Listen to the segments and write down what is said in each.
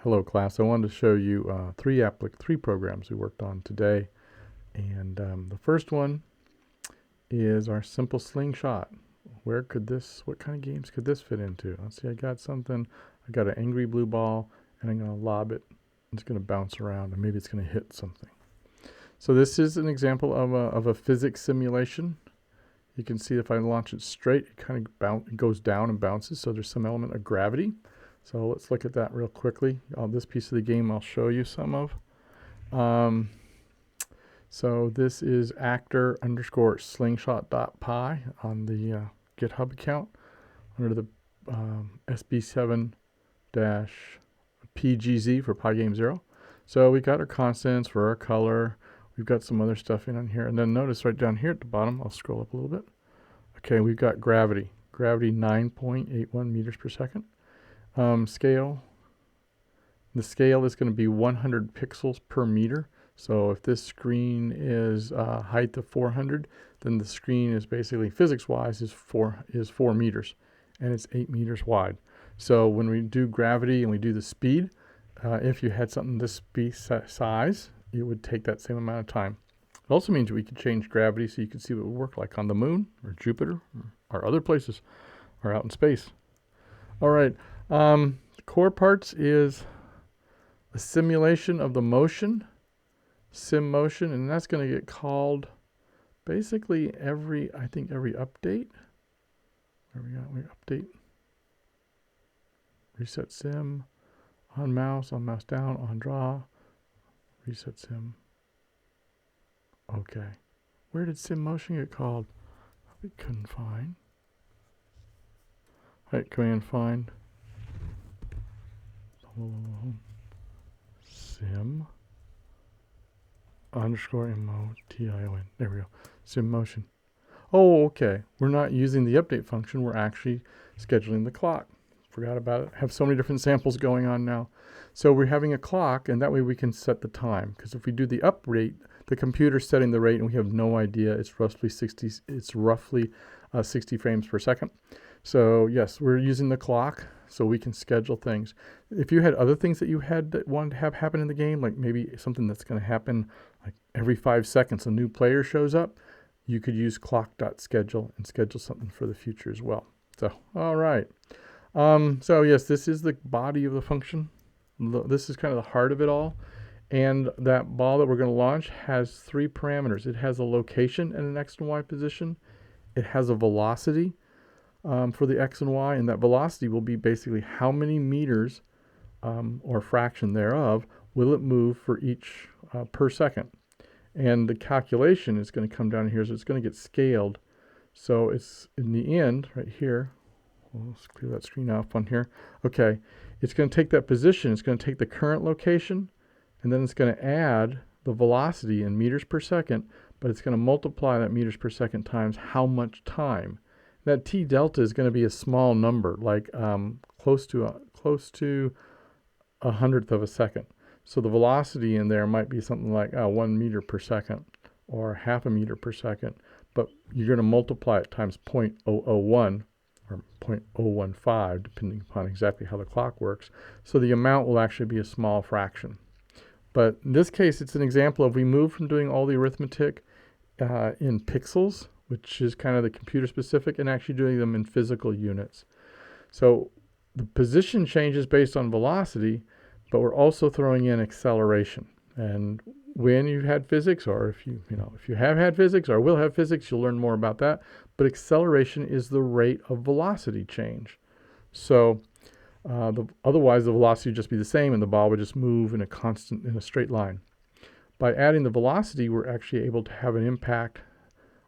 Hello class, I wanted to show you three programs we worked on today. And the first one is our simple slingshot. What kind of games could this fit into? Let's see, I got an angry blue ball, and I'm gonna lob it. It's gonna bounce around, and maybe it's gonna hit something. So this is an example of a physics simulation. You can see if I launch it straight, it goes down and bounces, so there's some element of gravity. So let's look at that real quickly. This piece of the game I'll show you some of. So this is actor_slingshot.py on the GitHub account under the SB7-PGZ for Pygame0. So we got our constants for our color. We've got some other stuff in on here. And then notice right down here at the bottom, I'll scroll up a little bit. Okay, we've got gravity. Gravity 9.81 meters per second. Scale. The scale is going to be 100 pixels per meter. So if this screen is height of 400, then the screen is basically physics-wise is 4 meters, and it's 8 meters wide. So when we do gravity and we do the speed, if you had something this size, it would take that same amount of time. It also means we could change gravity so you can see what it would work like on the moon or Jupiter or other places or out in space. All right. The core parts is a simulation of the motion, sim motion, and that's going to get called basically every update. Where we update, reset sim, on mouse down, on draw, reset sim. Okay, where did sim motion get called? We couldn't find. All right, command find. Sim _MOTION. There we go. Sim motion. Oh, okay. We're not using the update function. We're actually scheduling the clock. Forgot about it. Have so many different samples going on now. So we're having a clock, and that way we can set the time. Because if we do the update, the computer's setting the rate, and we have no idea. It's roughly 60. It's roughly 60 frames per second. So yes, we're using the clock so we can schedule things. If you had other things that you wanted to have happen in the game, like maybe something that's going to happen like every 5 seconds, a new player shows up, you could use clock.schedule and schedule something for the future as well. So, all right. So yes, this is the body of the function. This is kind of the heart of it all. And that ball that we're going to launch has 3 parameters. It has a location and an X and Y position. It has a velocity for the X and Y, and that velocity will be basically how many meters or fraction thereof will it move for each per second. And the calculation is going to come down here, so it's going to get scaled. So it's in the end, right here, let's clear that screen off on here. Okay, it's going to take that position, it's going to take the current location, and then it's going to add the velocity in meters per second, but it's going to multiply that meters per second times how much time. That t delta is going to be a small number, like close to a hundredth of a second. So the velocity in there might be something like 1 meter per second or half a meter per second, but you're going to multiply it times 0.001 or 0.015, depending upon exactly how the clock works. So the amount will actually be a small fraction. But in this case, it's an example of we move from doing all the arithmetic in pixels, which is kind of the computer specific, and actually doing them in physical units. So the position changes based on velocity, but we're also throwing in acceleration. And when you've had physics, or if you have had physics or will have physics, you'll learn more about that. But acceleration is the rate of velocity change. So otherwise the velocity would just be the same, and the ball would just move in a straight line. By adding the velocity, we're actually able to have an impact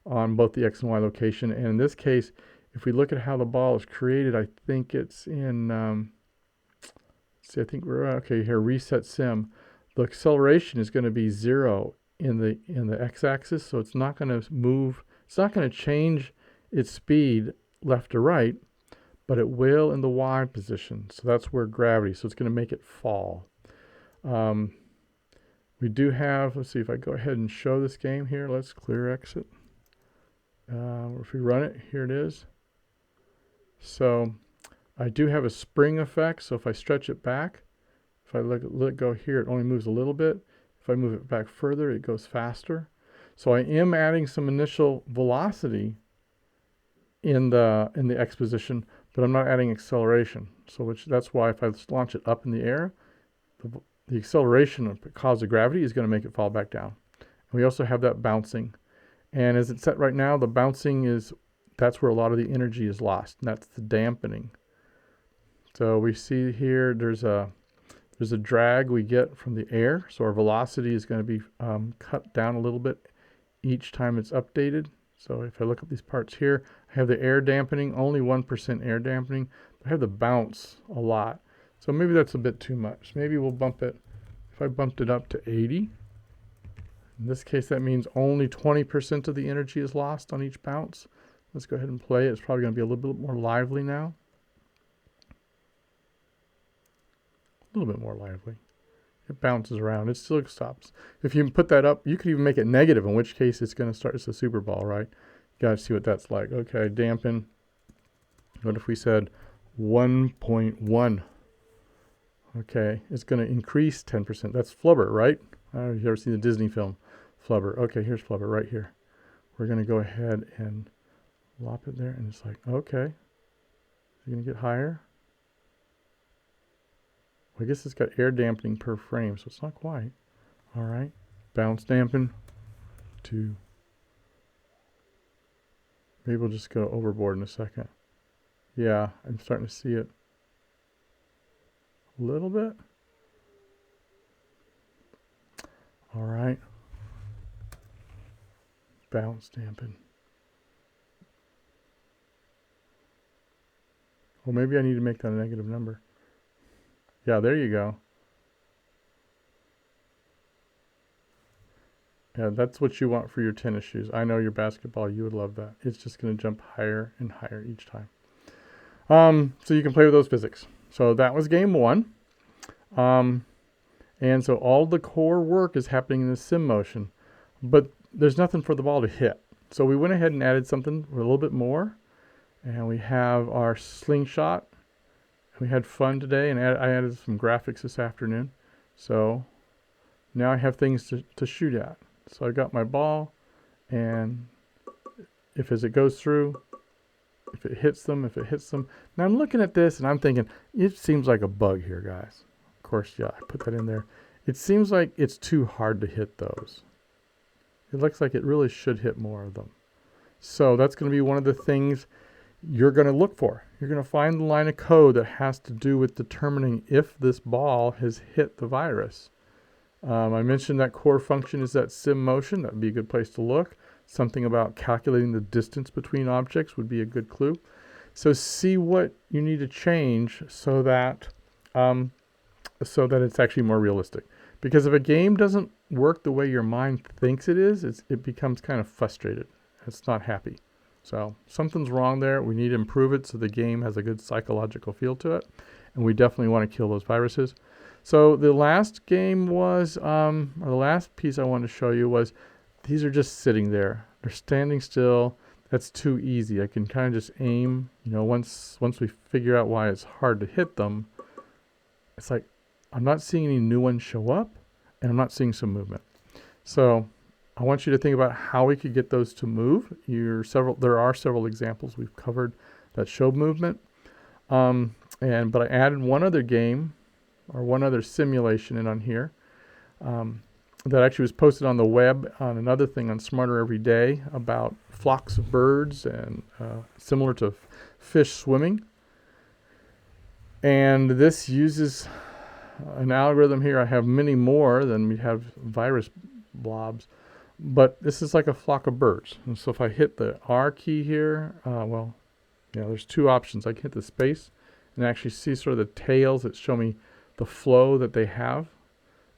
on both the X and Y location. And in this case, if we look at how the ball is created, I think it's in, I think we're, okay, here, reset sim. The acceleration is going to be 0 in the x-axis, so it's not going to move, it's not going to change its speed left to right, but it will in the y position. So that's where gravity, so it's going to make it fall. We do have, let's see if I go ahead and show this game here. Let's clear exit. If we run it, here it is. So I do have a spring effect, so if I stretch it back, if If I let go here, it only moves a little bit. If I move it back further, it goes faster. So I am adding some initial velocity in the X position, but I'm not adding acceleration. So that's why if I launch it up in the air, the acceleration because of gravity is going to make it fall back down. And we also have that bouncing. And as it's set right now, the bouncing that's where a lot of the energy is lost. And that's the dampening. So we see here there's a drag we get from the air. So our velocity is going to be cut down a little bit each time it's updated. So if I look at these parts here, I have the air dampening, only 1% air dampening. I have the bounce a lot. So maybe that's a bit too much. Maybe we'll bump it. If I bumped it up to 80, in this case that means only 20% of the energy is lost on each bounce. Let's go ahead and play it. It's probably going to be a little bit more lively now. A little bit more lively. It bounces around. It still stops. If you put that up, you could even make it negative, in which case it's going to start as a super ball, right? You got to see what that's like. Okay, dampen. What if we said 1.1? Okay, it's going to increase 10%. That's flubber, right? You've ever seen the Disney film Flubber? Okay, here's flubber right here. We're going to go ahead and lop it there, and it's like, okay. You're going to get higher. Well, I guess it's got air dampening per frame, so it's not quite. All right, bounce dampen to. Maybe we'll just go overboard in a second. Yeah, I'm starting to see it. A little bit. All right. Bounce dampen. Well, maybe I need to make that a negative number. Yeah, there you go. Yeah, that's what you want for your tennis shoes. I know your basketball, you would love that. It's just going to jump higher and higher each time. So you can play with those physics. So that was game one. And so all the core work is happening in the sim motion, but there's nothing for the ball to hit. So we went ahead and added something a little bit more, and we have our slingshot. We had fun today, and I added some graphics this afternoon. So now I have things to shoot at. So I got my ball, and as it goes through, if it hits them. Now I'm looking at this, and I'm thinking, it seems like a bug here, guys. Of course, yeah, I put that in there. It seems like it's too hard to hit those. It looks like it really should hit more of them. So that's going to be one of the things you're going to look for. You're going to find the line of code that has to do with determining if this ball has hit the virus. I mentioned that core function is that sim motion. That would be a good place to look. Something about calculating the distance between objects would be a good clue. So see what you need to change so that it's actually more realistic. Because if a game doesn't work the way your mind thinks it is, it becomes kind of frustrated. It's not happy. So something's wrong there. We need to improve it so the game has a good psychological feel to it. And we definitely want to kill those viruses. So the last game was, or the last piece I wanted to show you was, these are just sitting there. They're standing still. That's too easy. I can kind of just aim, once we figure out why it's hard to hit them, it's like, I'm not seeing any new ones show up, and I'm not seeing some movement. So I want you to think about how we could get those to move. There are several examples we've covered that show movement. But I added one other game, or one other simulation in on here, that actually was posted on the web on another thing on Smarter Every Day about flocks of birds and similar to fish swimming. And this uses an algorithm here. I have many more than we have virus blobs, but this is like a flock of birds. And so if I hit the R key here, there's two options. I can hit the space and actually see sort of the tails that show me the flow that they have.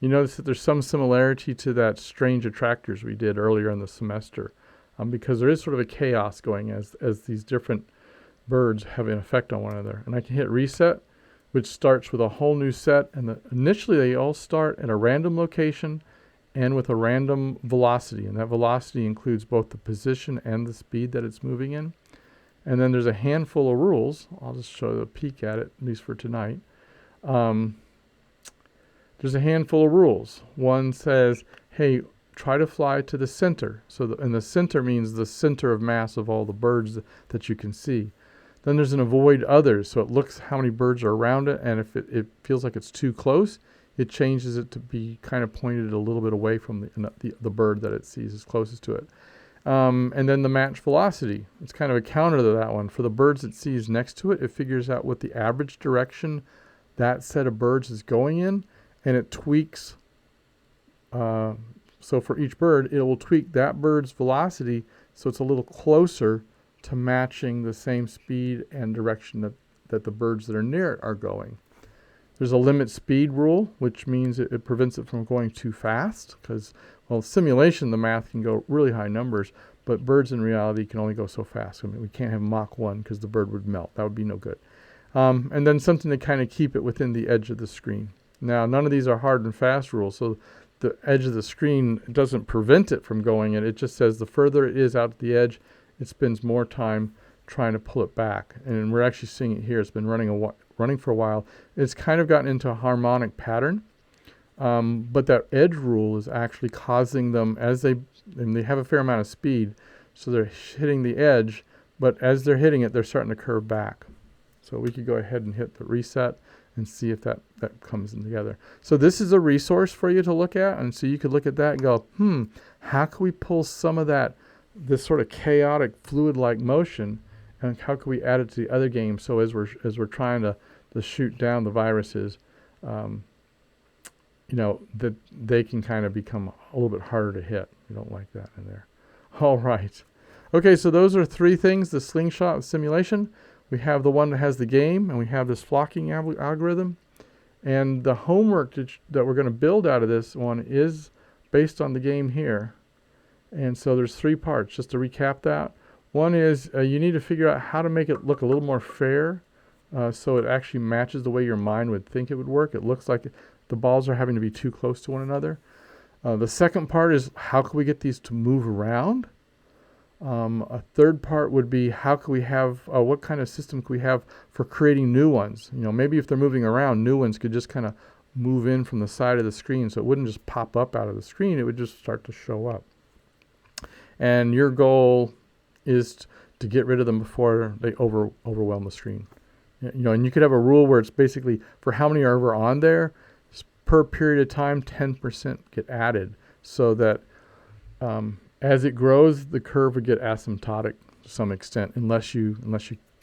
You notice that there's some similarity to that strange attractors we did earlier in the semester, because there is sort of a chaos going as these different birds have an effect on one another. And I can hit reset, which starts with a whole new set. And initially they all start at a random location and with a random velocity. And that velocity includes both the position and the speed that it's moving in. And then there's a handful of rules. I'll just show you a peek at it, at least for tonight. There's a handful of rules. One says, hey, try to fly to the center. And the center means the center of mass of all the birds that you can see. Then there's an avoid others. So it looks how many birds are around it. And if it feels like it's too close, it changes it to be kind of pointed a little bit away from the bird that it sees is closest to it. And then the match velocity. It's kind of a counter to that one. For the birds it sees next to it, it figures out what the average direction that set of birds is going in, and it tweaks. So for each bird, it will tweak that bird's velocity so it's a little closer to matching the same speed and direction that the birds that are near it are going. There's a limit speed rule, which means it prevents it from going too fast because, well, simulation, the math can go really high numbers, but birds in reality can only go so fast. I mean, we can't have Mach 1 because the bird would melt. That would be no good. And then something to kind of keep it within the edge of the screen. Now, none of these are hard and fast rules, so the edge of the screen doesn't prevent it from going in. It just says the further it is out at the edge, it spends more time trying to pull it back. And we're actually seeing it here. It's been running for a while. It's kind of gotten into a harmonic pattern, but that edge rule is actually causing them and they have a fair amount of speed, so they're hitting the edge, but as they're hitting it, they're starting to curve back. So we could go ahead and hit the reset and see if that comes in together. So this is a resource for you to look at, and so you could look at that and go, how can we pull some of this sort of chaotic fluid-like motion, and how can we add it to the other game? So as we're trying to shoot down the viruses, that they can kind of become a little bit harder to hit. We don't like that in there. All right. Okay, so those are three things: the slingshot simulation. We have the one that has the game, and we have this flocking algorithm. And the homework that we're going to build out of this one is based on the game here. And so there's three parts, just to recap that. One is you need to figure out how to make it look a little more fair, so it actually matches the way your mind would think it would work. It looks like the balls are having to be too close to one another. The second part is how can we get these to move around? A third part would be how can we have, what kind of system could we have for creating new ones? Maybe if they're moving around, new ones could just kind of move in from the side of the screen, so it wouldn't just pop up out of the screen, it would just start to show up. And your goal is to get rid of them before they overwhelm the screen. And you could have a rule where it's basically for how many are ever on there, per period of time, 10% get added, so that as it grows, the curve would get asymptotic to some extent, unless you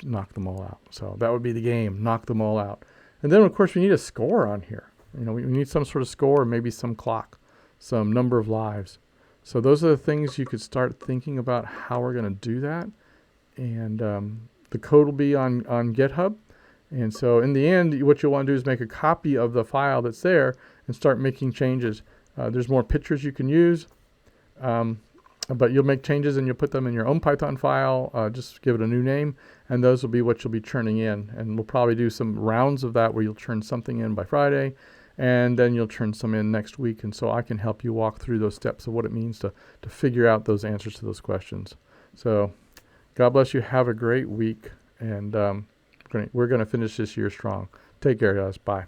knock them all out. So that would be the game, knock them all out. And then, of course, we need a score on here. We need some sort of score, maybe some clock, some number of lives. So those are the things you could start thinking about how we're going to do that. And the code will be on GitHub. And so in the end, what you'll want to do is make a copy of the file that's there and start making changes. There's more pictures you can use. But you'll make changes and you'll put them in your own Python file, just give it a new name, and those will be what you'll be churning in. And we'll probably do some rounds of that where you'll churn something in by Friday, and then you'll churn some in next week. And so I can help you walk through those steps of what it means to figure out those answers to those questions. So God bless you. Have a great week, and we're going to finish this year strong. Take care, guys. Bye.